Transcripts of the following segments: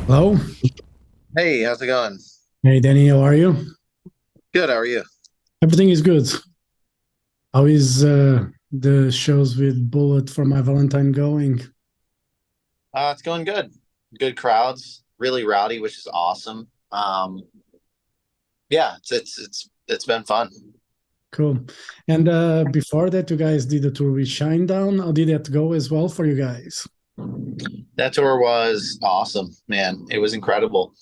Hello. Hey, how's it going? Hey, Danny, how are you? Good, how are you? Everything is good. How is the shows with Bullet for My Valentine going? It's going good. Good crowds, really rowdy, which is awesome. Yeah, it's been fun. Cool. And before that, you guys did a tour with Shinedown. How did that go as well for you guys? That tour was awesome, man. It was incredible.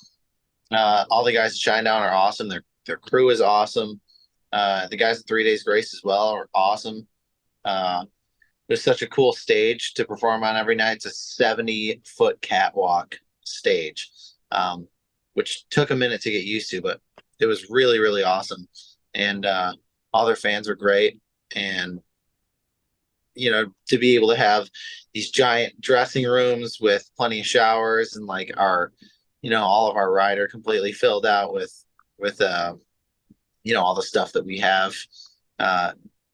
All the guys at Shinedown are awesome. Their crew is awesome. The guys at 3 Days Grace as well are awesome. Uh, there's such a cool stage to perform on every night. It's a 70-foot catwalk stage, um, which took a minute to get used to, but it was really, really awesome. And all their fans were great. And, to be able to have these giant dressing rooms with plenty of showers and like all of our rider completely filled out with all the stuff that we have uh,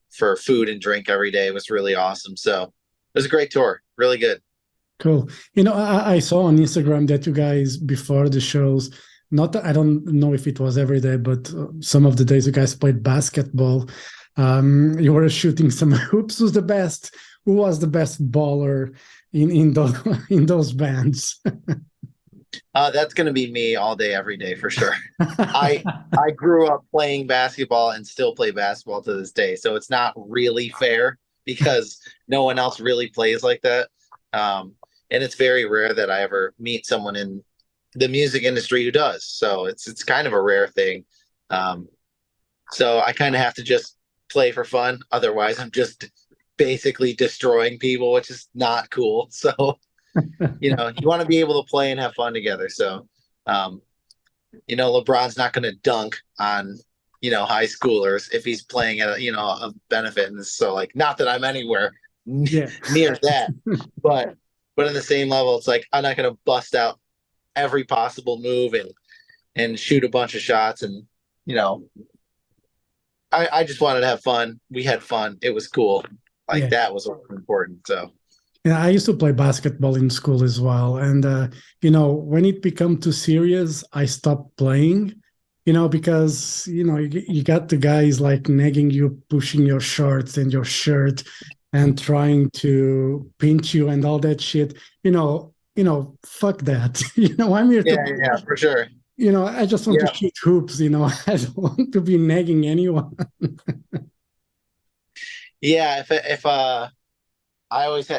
for food and drink every day was really awesome. So it was a great tour, really good. Cool. I saw on Instagram that you guys, before the shows, not, I don't know if it was every day, but some of the days you guys played basketball. You were shooting some hoops. Who's the best? Who was the best baller in those in those bands? That's going to be me all day, every day for sure. I grew up playing basketball and still play basketball to this day, so it's not really fair because no one else really plays like that. And it's very rare that I ever meet someone in the music industry who does. So it's kind of a rare thing. Um, so I kind of have to just play for fun. Otherwise, I'm just basically destroying people, which is not cool. So you want to be able to play and have fun together. So, um, LeBron's not going to dunk on, high schoolers if he's playing at a benefit. And so like, not that I'm anywhere Yeah. near that, but, in the same level, it's like, I'm not going to bust out every possible move and shoot a bunch of shots. And, you know, I just wanted to have fun. We had fun. It was cool. Like Yeah. that was important. So, Yeah, I used to play basketball in school as well. And, when it become too serious, I stopped playing, because, you got the guys like nagging you, pushing your shorts and your shirt and trying to pinch you and all that shit. Fuck that. I'm here to yeah, play. yeah, for sure. I just want to Yeah. shoot hoops, I don't want to be nagging anyone. Yeah. If I always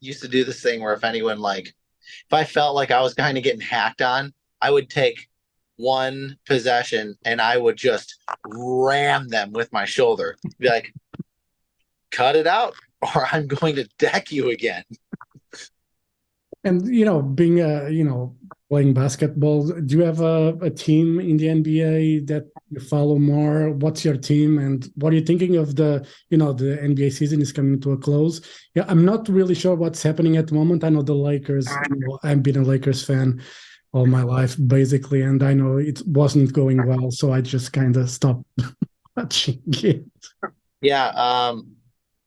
used to do this thing where if anyone like if I felt like I was kind of getting hacked on, I would take one possession and I would just ram them with my shoulder. Be like, cut it out, or I'm going to deck you again. And being playing basketball, do you have a team in the NBA that you follow more? What's your team, and what are you thinking of the NBA season is coming to a close? Yeah, I'm not really sure what's happening at the moment. I know the Lakers. I've been a Lakers fan all my life, basically, and I know it wasn't going well, so I just kind of stopped watching it. Yeah,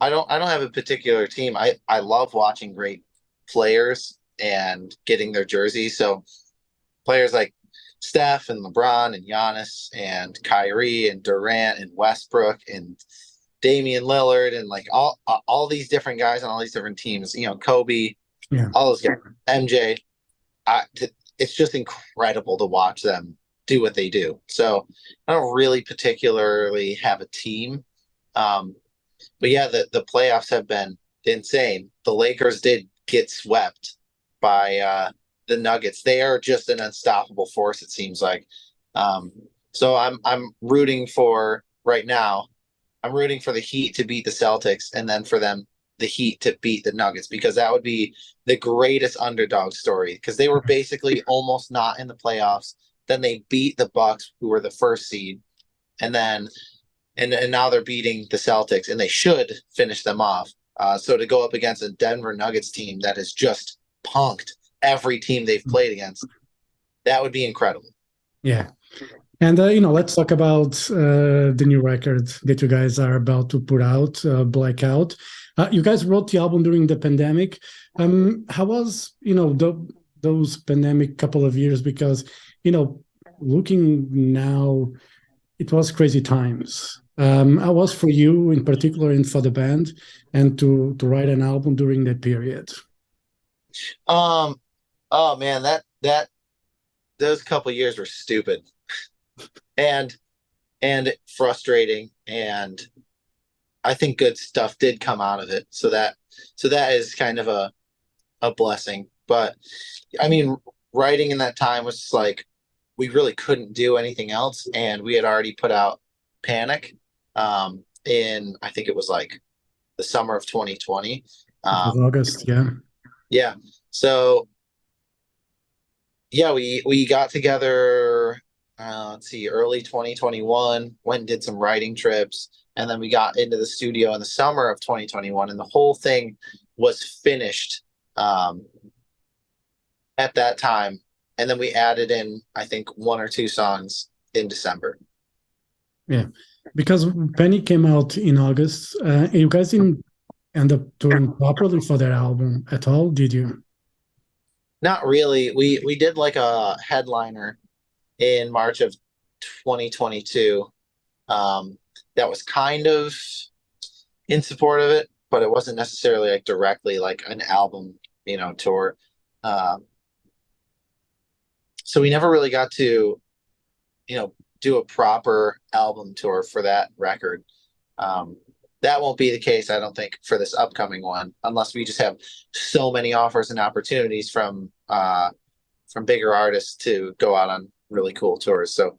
I don't have a particular team. I love watching great players and getting their jerseys. So players like Steph and LeBron and Giannis and Kyrie and Durant and Westbrook and Damian Lillard and like all these different guys on all these different teams. Kobe, Yeah, all those guys, MJ. It's just incredible to watch them do what they do. So I don't really particularly have a team, um, but yeah, the playoffs have been insane. The Lakers did get swept by the Nuggets. They are just an unstoppable force. It seems like. Um, so I'm rooting for right now. I'm rooting for the Heat to beat the Celtics, and then for the Heat to beat the Nuggets because that would be the greatest underdog story. Because they were basically almost not in the playoffs. Then they beat the Bucks, who were the first seed, and then and now they're beating the Celtics, and they should finish them off. So to go up against a Denver Nuggets team that has just punked every team they've played against, that would be incredible. yeah. And let's talk about the new record that you guys are about to put out, Blackout. You guys wrote the album during the pandemic. How was the those pandemic couple of years? Because, you know, looking now, it was crazy times. I was for you in particular and for the band, and to write an album during that period. Um, oh man, that those couple years were stupid and frustrating, and I think good stuff did come out of it. So that is kind of a blessing. But I mean, writing in that time was just like we really couldn't do anything else, and we had already put out Panic in I think it was like the summer of 2020. It was Um, August, yeah. yeah. So yeah, we got together. Let's see, early 2021. Went and did some writing trips, and then we got into the studio in the summer of 2021, and the whole thing was finished um, at that time. And then we added in, I think, one or two songs in December. Yeah, because Penny came out in August. You guys didn't end up touring properly for that album at all, did you? Not really. We did like a headliner in March of 2022. That was kind of in support of it, but it wasn't necessarily like directly like an album, tour. Um, so we never really got to, do a proper album tour for that record. Um, that won't be the case, I don't think, for this upcoming one, unless we just have so many offers and opportunities from bigger artists to go out on really cool tours. So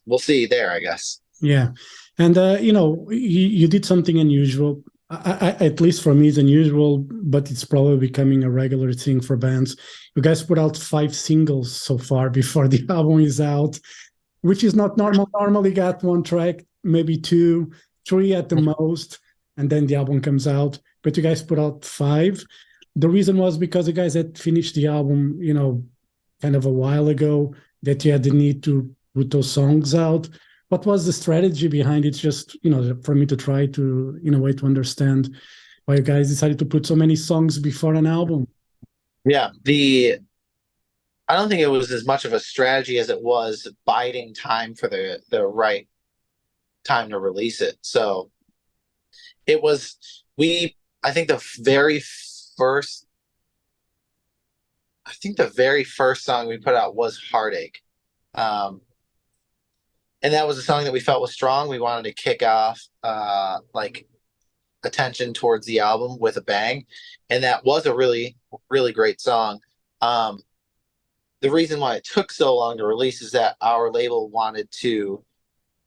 we'll see there, I guess. Yeah, and you did something unusual. At least for me, it's unusual, but it's probably becoming a regular thing for bands. You guys put out 5 singles so far before the album is out, which is not normal. Normally, got one track, maybe two, three at the most, and then the album comes out. But you guys put out 5. The reason was because you guys had finished the album, kind of a while ago, that you had the need to put those songs out. What was the strategy behind it? Just, for me to try to, in a way, to understand why you guys decided to put so many songs before an album. Yeah, I don't think it was as much of a strategy as it was biding time for the right time to release it. So it was I think first the very first song we put out was Heartache. And that was a song that we felt was strong. We wanted to kick off like attention towards the album with a bang. And that was a really, really great song. The reason why it took so long to release is that our label wanted to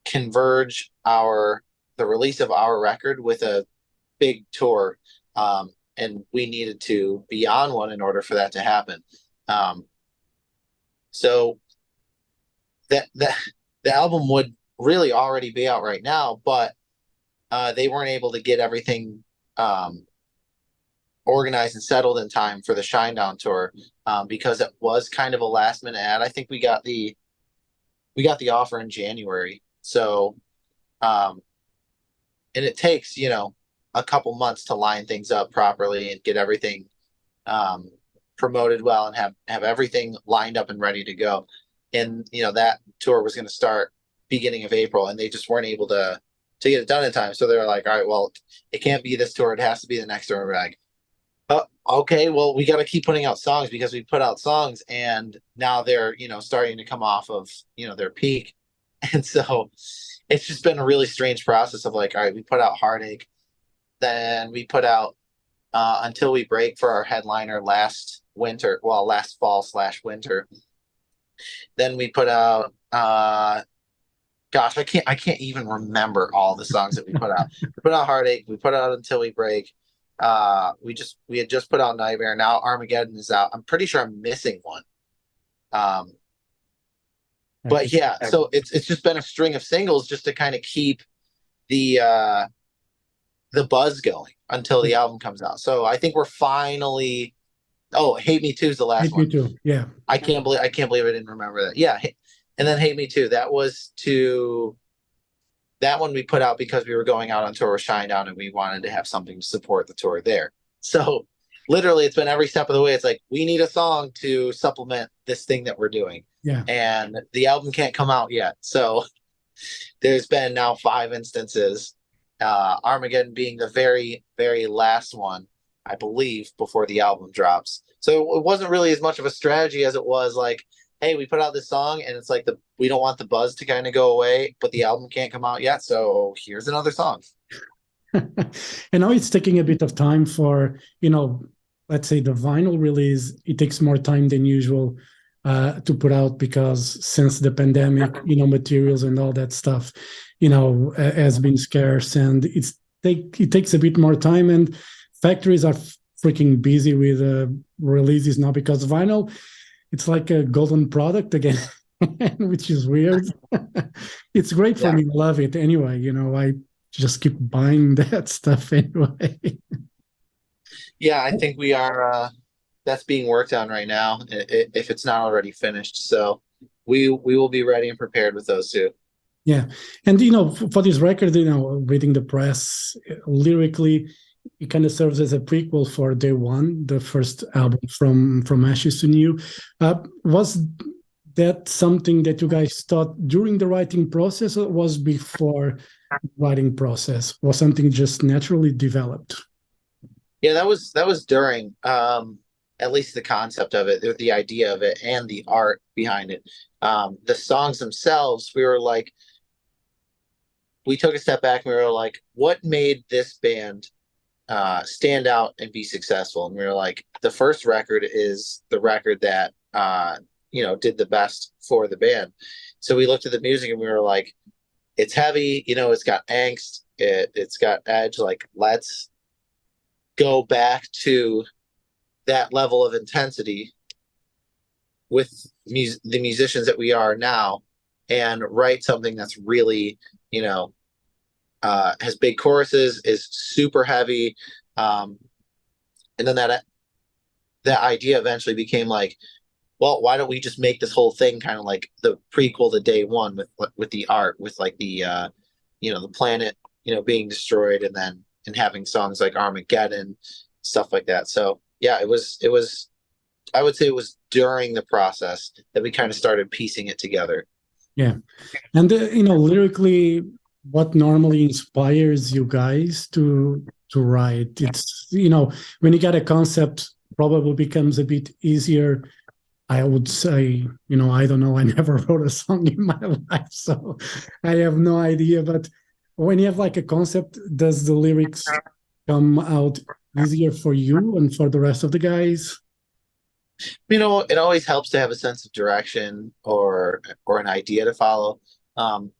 converge the release of our record with a big tour. And we needed to be on one in order for that to happen. So that the album would really already be out right now, but they weren't able to get everything organized and settled in time for the Shinedown tour because it was kind of a last minute ad. I think we got the offer in January. So and it takes, a couple months to line things up properly and get everything promoted well and have everything lined up and ready to go. And that tour was going to start beginning of April, and they just weren't able to get it done in time. So they were like, all right, well, it can't be this tour. It has to be the next tour. And we're like, oh, okay, well, we got to keep putting out songs because we put out songs and now they're, starting to come off of, their peak. And so it's just been a really strange process of like, all right, we put out Heartache. Then we put out Until We Break for our headliner last fall/winter. Then we put out gosh, I can't even remember all the songs that we put out. We put out Heartache, we put out Until We Break. We had just put out Nightmare. Now Armageddon is out. I'm pretty sure I'm missing one. But yeah, so it's just been a string of singles just to kind of keep the buzz going until the album comes out. So I think we're finally. Oh, Hate Me Too is the last Hate one. Me Too, yeah. I can't believe I didn't remember that. Yeah, and then Hate Me Too. That one we put out because we were going out on tour with Shinedown and we wanted to have something to support the tour there. So literally it's been every step of the way. It's like we need a song to supplement this thing that we're doing, Yeah. and the album can't come out yet. So there's been now 5 instances, Armageddon being the very, very last one, I believe, before the album drops. So it wasn't really as much of a strategy as it was like, hey, we put out this song and it's like we don't want the buzz to kind of go away, but the album can't come out yet. So here's another song. And now it's taking a bit of time for, let's say the vinyl release. It takes more time than usual to put out because since the pandemic, materials and all that stuff, has been scarce, and it takes a bit more time, and factories are freaking busy with releases now because vinyl, it's like a golden product again, which is weird. It's great for Yeah. me. I love it anyway. I just keep buying that stuff anyway. Yeah, I think we are. That's being worked on right now, if it's not already finished. So we will be ready and prepared with those two. Yeah, and for this record, reading the press, lyrically, it kind of serves as a prequel for Day One, the first album from Ashes to New. Was that something that you guys thought during the writing process, or was before writing process? Was something just naturally developed? Yeah, that was during, at least the concept of it, the idea of it, and the art behind it. The songs themselves, we took a step back and we were like, what made this band stand out and be successful? And we were like, the first record is the record that did the best for the band. So we looked at the music and we were like, it's heavy, it's got angst, it's got edge. Like, let's go back to that level of intensity with the musicians that we are now, and write something that's really, has big choruses, is super heavy, and then that idea eventually became like, well, why don't we just make this whole thing kind of like the prequel to Day One, with the art, with like the planet being destroyed, and having songs like Armageddon, stuff like that. So yeah, it was I would say it was during the process that we kind of started piecing it together. Yeah, and lyrically, what normally inspires you guys to write? It's when you get a concept, probably becomes a bit easier. I would say, I don't know. I never wrote a song in my life, so I have no idea. But when you have like a concept, does the lyrics come out easier for you and for the rest of the guys? It always helps to have a sense of direction, or an idea to follow. Um,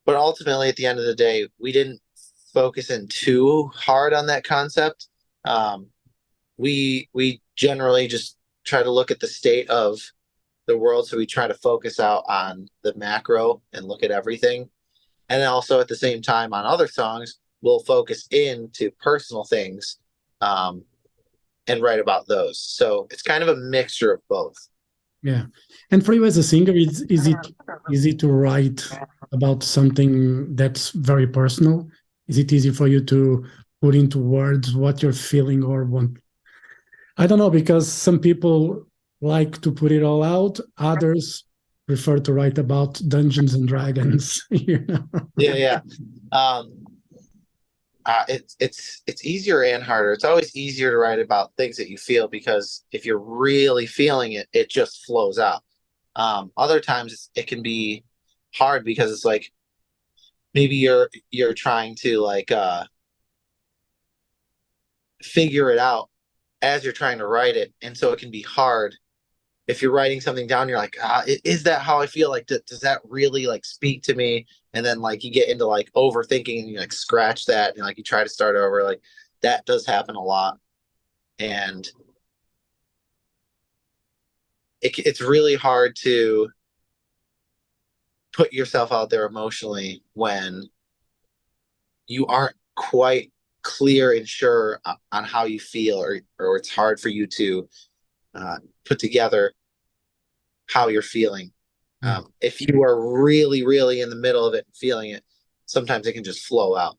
but ultimately, at the end of the day, we didn't focus in too hard on that concept. Um, we generally just try to look at the state of the world, so we try to focus out on the macro and look at everything. And then also at the same time, on other songs, we'll focus into personal things, um, and write about those. So it's kind of a mixture of both. Yeah. And for you as a singer, is it easy to write about something that's very personal? Is it easy for you to put into words what you're feeling or want? I don't know, because some people like to put it all out. Others prefer to write about Dungeons and Dragons. Yeah, yeah. Um, it's easier and harder. It's always easier to write about things that you feel, because if you're really feeling it, it just flows out. Other times it can be hard, because it's like maybe you're trying to like figure it out as you're trying to write it, and so it can be hard if you're writing something down. You're like, is that how I feel? Like, does that really like speak to me? And then like you get into like overthinking, and you like scratch that, and like you try to start over. Like, that does happen a lot, and it's really hard to put yourself out there emotionally when you aren't quite clear and sure on how you feel, or it's hard for you to put together how you're feeling. Yeah. If you are really, really in the middle of it and feeling it, sometimes it can just flow out.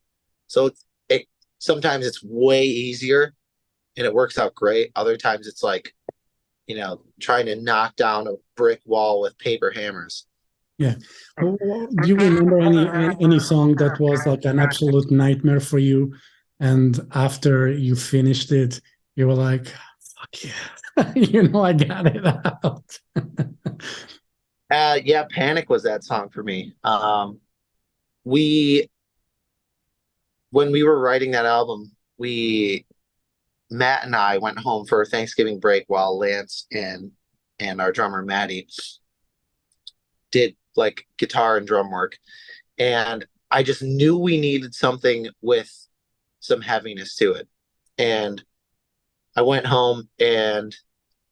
So it sometimes it's way easier and it works out great. Other times it's like, trying to knock down a brick wall with paper hammers. Yeah. Do you remember any song that was like an absolute nightmare for you, and after you finished it, you were like, "Fuck yeah, I got it out." Yeah, Panic was that song for me. We when we were writing that album, we Matt and I went home for a Thanksgiving break while Lance and our drummer Maddie did like guitar and drum work. And I just knew we needed something with some heaviness to it. And I went home, and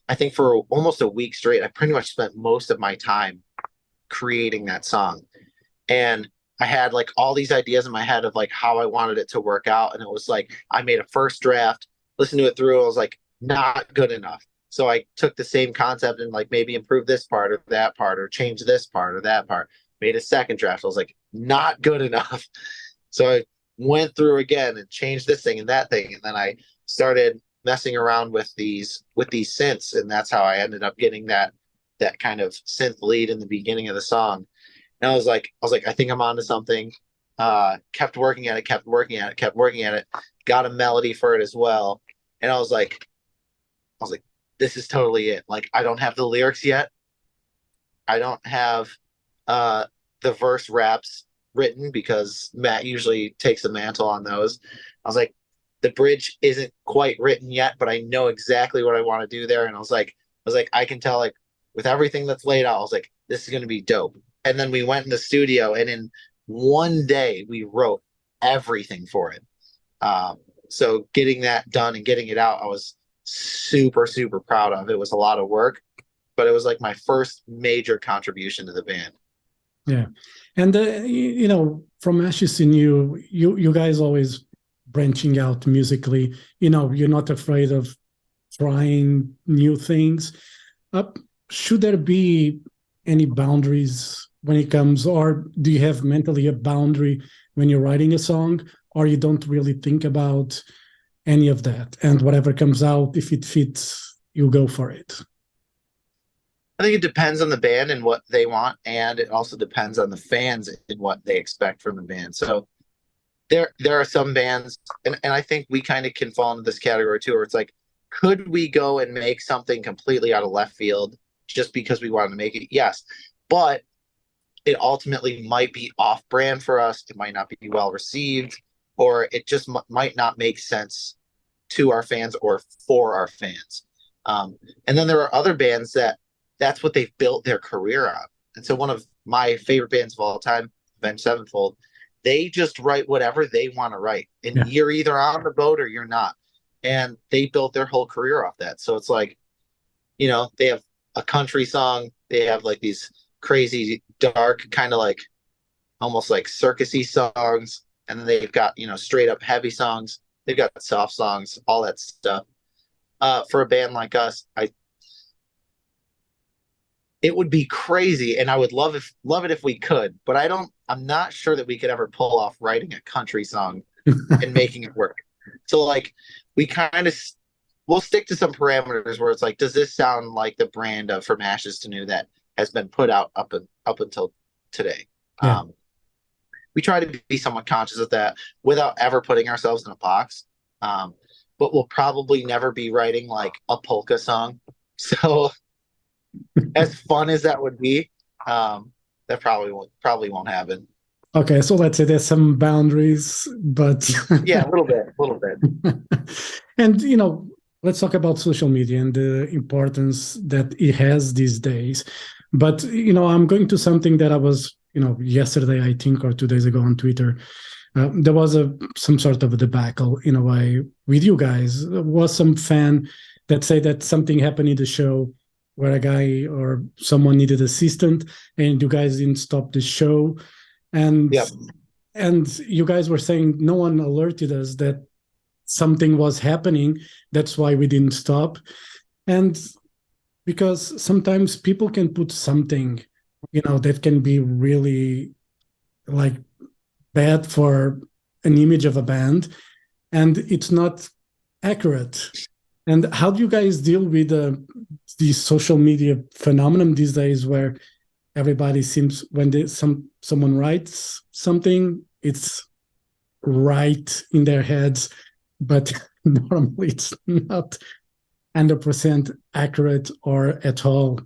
I think for almost a week straight, I pretty much spent most of my time creating that song. And I had like all these ideas in my head of like how I wanted it to work out. And it was like, I made a first draft, listened to it through. I was like, not good enough. So I took the same concept and like maybe improve this part or that part or change this part or that part. Made a second draft. I was like, not good enough. So I went through again and changed this thing and that thing. And then I started messing around with these synths. And that's how I ended up getting that kind of synth lead in the beginning of the song. And I was like, I think I'm onto something. Kept working at it, got a melody for it as well. And I was like, this is totally it. Like, I don't have the lyrics yet. I don't have the verse raps written because Matt usually takes the mantle on those. I was like, the bridge isn't quite written yet, but I know exactly what I want to do there. And I was like, I can tell, like, with everything that's laid out, I was like, this is going to be dope. And then we went in the studio, and in one day we wrote everything for it. So getting that done and getting it out, I was super, super proud of. It was a lot of work, but it was like my first major contribution to the band. Yeah. And from Ashes to New, you guys always branching out musically. You're not afraid of trying new things. Should there be any boundaries when it comes, or do you have mentally a boundary when you're writing a song, or you don't really think about any of that, and whatever comes out, if it fits, you go for it? I think it depends on the band and what they want, and it also depends on the fans and what they expect from the band. So there are some bands, and I think we kind of can fall into this category too, where it's like, could we go and make something completely out of left field just because we wanted to make it? Yes. But it ultimately might be off brand for us. It might not be well received, or it just might not make sense to our fans or for our fans. And then there are other bands that's what they've built their career on. And so one of my favorite bands of all time, Avenged Sevenfold, they just write whatever they want to write. And you're either on the boat or you're not. And they built their whole career off that. So it's like, they have a country song. They have like these crazy, dark, kind of like almost like circusy songs. And then they've got, straight up heavy songs. They've got soft songs, all that stuff. For a band like us, it would be crazy, and I would love it if we could, but I'm not sure that we could ever pull off writing a country song and making it work. So like we'll stick to some parameters where it's like, does this sound like the brand of From Ashes to New that has been put out up until today? Yeah. We try to be somewhat conscious of that without ever putting ourselves in a box. But we'll probably never be writing like a polka song. So as fun as that would be, that probably won't happen. Okay, so let's say there's some boundaries, but yeah, a little bit. And let's talk about social media and the importance that it has these days. But I'm going to something that I was yesterday, I think, or 2 days ago on Twitter. There was some sort of a debacle in a way with you guys. There was some fan that said that something happened in the show where a guy or someone needed assistant, and you guys didn't stop the show. And yep. And you guys were saying no one alerted us that something was happening. That's why we didn't stop. And because sometimes people can put something, that can be really like bad for an image of a band, and it's not accurate. And how do you guys deal with the social media phenomenon these days, where everybody seems when someone writes something, it's right in their heads, but normally it's not 100% accurate or at all.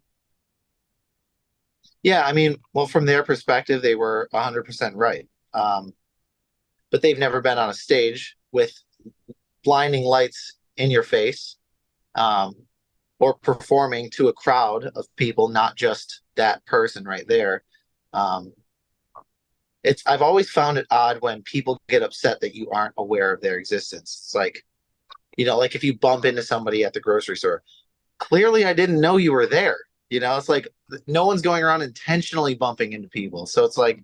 Yeah, I mean, well, from their perspective, they were 100% right. But they've never been on a stage with blinding lights in your face, um, or performing to a crowd of people, not just that person right there. Um, I've always found it odd when people get upset that you aren't aware of their existence. It's like, like if you bump into somebody at the grocery store, clearly I didn't know you were there. It's like no one's going around intentionally bumping into people. So it's like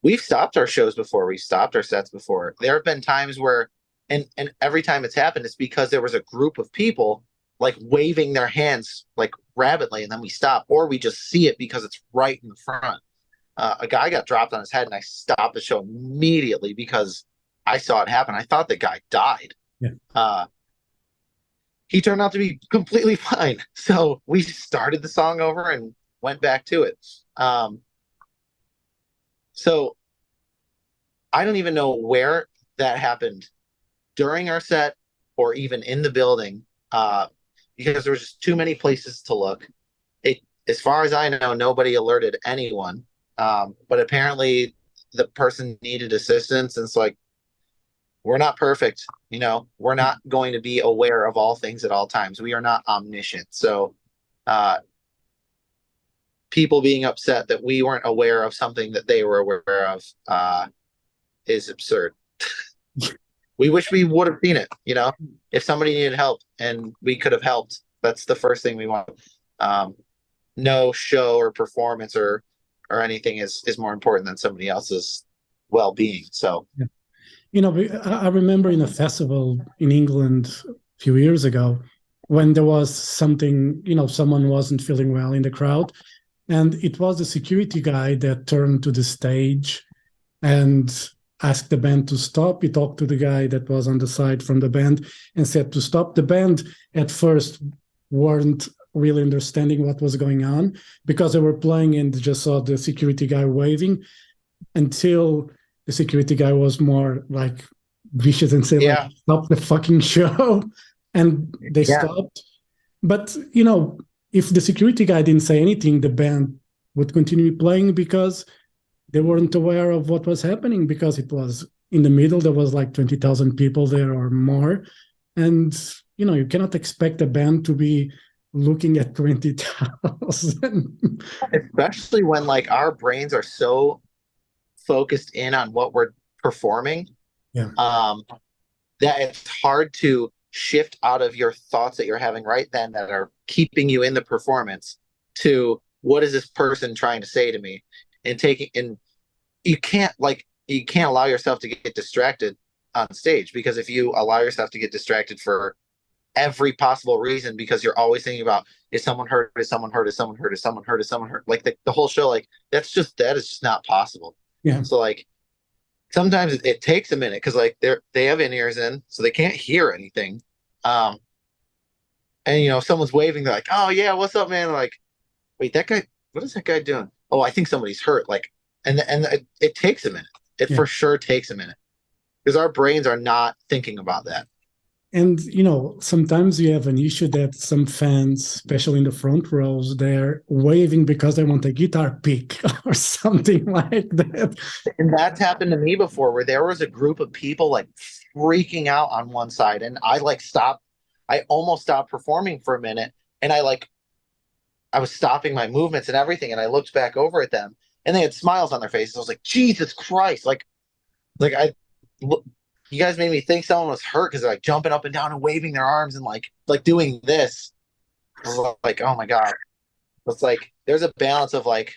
we've stopped our shows before, we've stopped our sets before. There have been times where, and every time it's happened, it's because there was a group of people like waving their hands like rapidly, and then we stop, or we just see it because it's right in the front. A guy got dropped on his head, and I stopped the show immediately because I saw it happen. I thought the guy died. Yeah. He turned out to be completely fine. So we started the song over and went back to it. So I don't even know where that happened during our set or even in the building, because there was just too many places to look. As far as I know, nobody alerted anyone. But apparently the person needed assistance. And it's like, we're not perfect. We're not going to be aware of all things at all times. We are not omniscient. So people being upset that we weren't aware of something that they were aware of is absurd. We wish we would have seen it. If somebody needed help and we could have helped, that's the first thing we want. No show or performance or anything is more important than somebody else's well-being. So, yeah. I remember in a festival in England a few years ago when there was something, someone wasn't feeling well in the crowd, and it was the security guy that turned to the stage and asked the band to stop. He talked to the guy that was on the side from the band and said to stop. The band at first weren't really understanding what was going on because they were playing and just saw the security guy waving, until the security guy was more like vicious and said, yeah, like, stop the fucking show. And they stopped. But, if the security guy didn't say anything, the band would continue playing because they weren't aware of what was happening, because it was in the middle. There was like 20,000 people there or more. And, you cannot expect a band to be looking at 20,000. Especially when like our brains are so focused in on what we're performing, Yeah. That it's hard to shift out of your thoughts that you're having right then that are keeping you in the performance to what is this person trying to say to me, and you can't allow yourself to get distracted on stage, because if you allow yourself to get distracted for every possible reason, because you're always thinking about, is someone hurt, is someone hurt, is someone hurt, is someone hurt, is someone hurt, like the whole show, like that is just not possible. Yeah. So like sometimes it takes a minute because like they have in-ears in, so they can't hear anything. And if someone's waving, they're like, oh yeah, what's up, man? They're like, wait, that guy, what is that guy doing? Oh, I think somebody's hurt. Like, and it takes a minute. It for sure takes a minute, because our brains are not thinking about that. And, sometimes you have an issue that some fans, especially in the front rows, they're waving because they want a guitar pick or something like that. And that's happened to me before, where there was a group of people like freaking out on one side, and I like stopped. I almost stopped performing for a minute, and I was stopping my movements and everything, and I looked back over at them, and they had smiles on their faces. I was like, Jesus Christ! Like you guys made me think someone was hurt because they're like jumping up and down and waving their arms and like doing this. I was like, oh my God. It's like there's a balance of like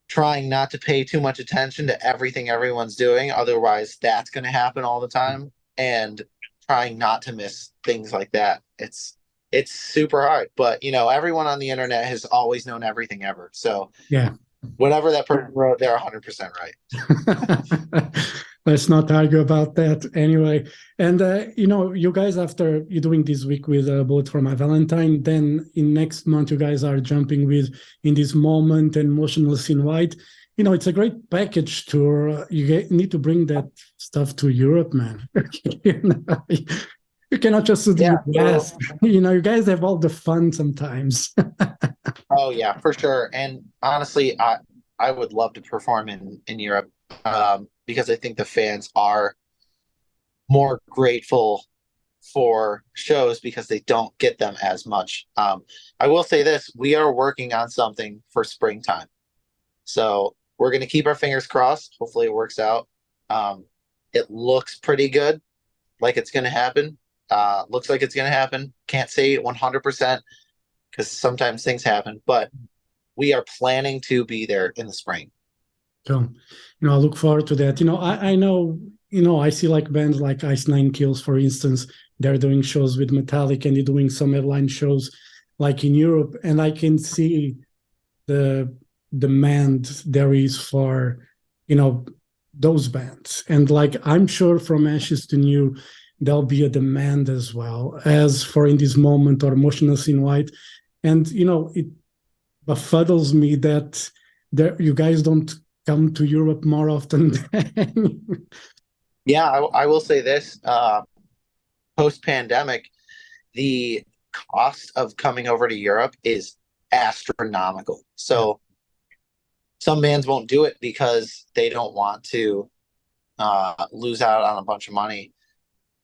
trying not to pay too much attention to everything everyone's doing, otherwise that's going to happen all the time, and trying not to miss things like that. It's super hard, but everyone on the internet has always known everything ever. So Yeah. Whatever that person wrote, they're 100% right. Let's not argue about that anyway. And you guys, after you're doing this week with Bullet for My Valentine, then in next month you guys are jumping with In This Moment and Motionless in White. It's a great package tour. Need to bring that stuff to Europe, man. You cannot just do Yeah. the best. You guys have all the fun sometimes. Oh yeah, for sure. And honestly, I would love to perform in Europe, because I think the fans are more grateful for shows because they don't get them as much. I will say this: we are working on something for springtime, so we're going to keep our fingers crossed. Hopefully, it works out. It looks pretty good, like it's going to happen. Looks like it's going to happen. Can't say 100% because sometimes things happen, but we are planning to be there in the spring. So, I look forward to that. I know, I see like bands like Ice Nine Kills, for instance, they're doing shows with Metallic and they're doing some headline shows like in Europe, and I can see the demand there is for, those bands. And like, I'm sure from Ashes to New, there'll be a demand as well as for In This Moment or Motionless in White. And, it befuddles me that you guys don't come to Europe more often. Yeah, I will say this: post-pandemic, the cost of coming over to Europe is astronomical. So some bands won't do it because they don't want to lose out on a bunch of money.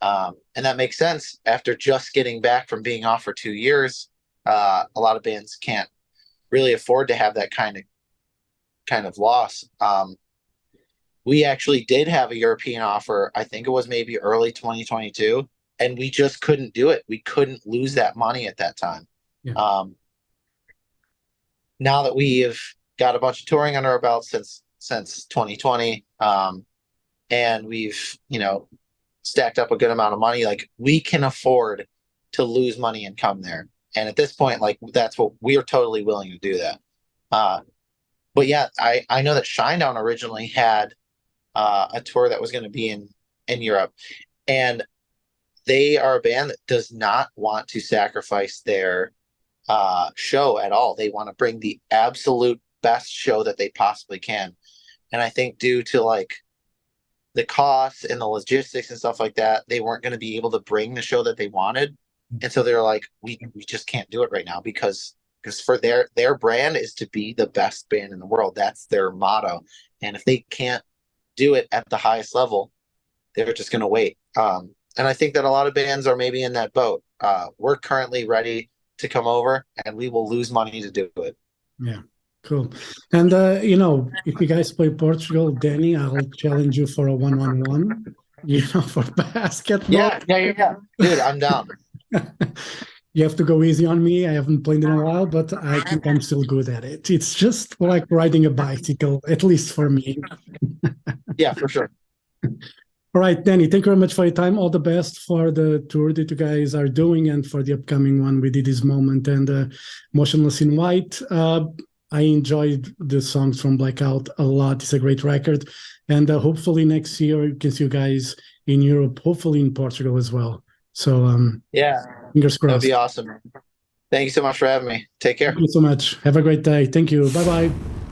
And that makes sense. After just getting back from being off for 2 years, a lot of bands can't really afford to have that kind of loss. We actually did have a European offer. I think it was maybe early 2022, and we just couldn't do it. We couldn't lose that money at that time. Yeah. Now that we have got a bunch of touring under our belt since 2020, and we've stacked up a good amount of money, like we can afford to lose money and come there. And at this point, like that's what we are totally willing to do that. But yeah, I know that Shinedown originally had a tour that was going to be in Europe, and they are a band that does not want to sacrifice their show at all. They want to bring the absolute best show that they possibly can. And I think due to like the costs and the logistics and stuff like that, they weren't going to be able to bring the show that they wanted. And so they're like, we just can't do it right now because for their brand is to be the best band in the world. That's their motto. And if they can't do it at the highest level, they're just going to wait. And I think that a lot of bands are maybe in that boat. We're currently ready to come over, and we will lose money to do it. Yeah, cool. And if you guys play Portugal, Danny, I'll challenge you for a 1-on-1. For basketball. Yeah. Dude, I'm down. You have to go easy on me. I haven't played in a while, but I think I'm still good at it. It's just like riding a bicycle, at least for me. Yeah, for sure. All right, Danny, thank you very much for your time. All the best for the tour that you guys are doing and for the upcoming one. We did This Moment and Motionless in White. I enjoyed the songs from Blackout a lot. It's a great record. And hopefully next year you can see you guys in Europe, hopefully in Portugal as well. So yeah, fingers crossed. That'd be awesome. Thank you so much for having me. Take care. Thank you so much. Have a great day. Thank you. Bye-bye.